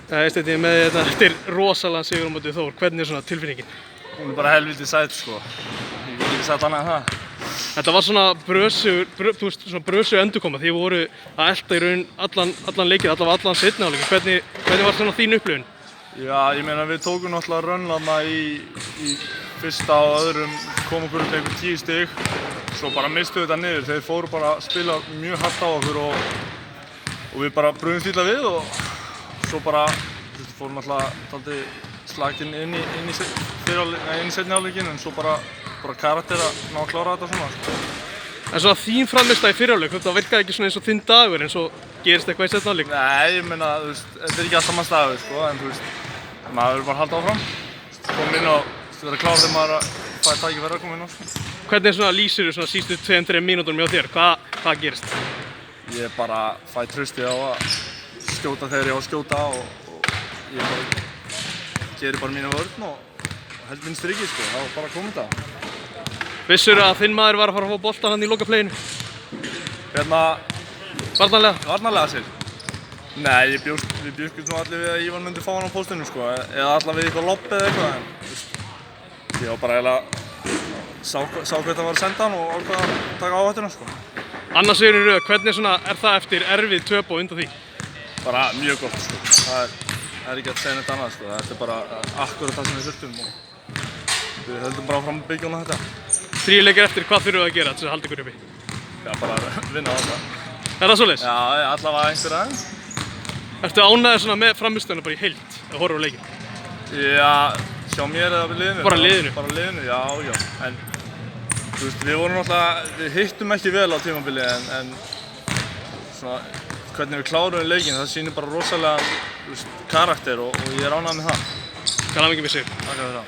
Steinn, ég er með þetta eftir rosalega sigur á móti Þór. Hvernig er svona tilfinningin? Hún er bara helviti sæt sko. Ég get ekki sagt annað en það. Þetta var svona brösu endurkoma. Þið voru að elta í raun allan leikið, allavega allan seinni hálfleikinn. Hvernig var svona þín upplifun? Já, ég meina við tókum náttúrulega rönn þarna í fyrsta og öðrum, kom okkur upp einhver 10 stig. Svo bara mistum við þetta niður. Þeir fóru bara að spila mjög hart á okkur og við bara brugðumst illa við og svo bara fórum alltaf dálítið slakt inn í seinni hálfleikinn en svo bara karakter að ná að klára þetta svona sko. En svona þín frammistaða í fyrri hálfleik, þetta virkaði ekki svona eins og þinn dagur eins og gerist eitthvað í seinni hálfleik? Nei, ég meina, þetta er ekki alltaf manns dagur sko, en maður verður bara að halda áfram. Koma inn og vera klár þegar maður fær tækifæri að koma inn á sko. Hvernig svona lýsirðu svona síðustu 2-3 mínútunum hjá þér? Hvað gerist? Ég bara fæ trausti á að skjóta þegar ég á að skjóta og ég bara gerir bara mína vörn og held minn strikið sko, þá bara komið þetta. Vissirðu að þinn maður var að fara að fá boltan hann í lokapleginu? Varnarlega sér? Nei, við bjuskust nú allir við að Ívar myndi fá hann á póstinu sko, eða allavega við eitthvað lobb eða eitthvað, en ég var bara eiginlega sá hvert það var að senda hann og ákvað að taka áhættuna sko. Annars sigurinn í röð, hvernig er það eftir erfið töp og undan því? Bara mjög gott sko, það er ekki að segja neitt annað sko, þetta er bara akkurat það sem við þurftum og við höldum bara áfram að byggja á þetta. 3 leikir eftir, hvað þurfum við að gera til þess að halda ykkur uppi? Já, bara vinna á þetta. Er það svoleiðis? Já, allavega einhver aðeins. Ertu ánægður svona með frammistöðuna bara í heild að horfa á leikinn? Já, sjá mér eða liðinu? Bara liðinu? Bara liðinu, já. En við hittum ekki vel á tímabili en svona hvernig við kláruðum leikinn, það sýnir bara rosalega karakter og ég er ánægður með það. Til hamingju með sigur. Takk fyrir það.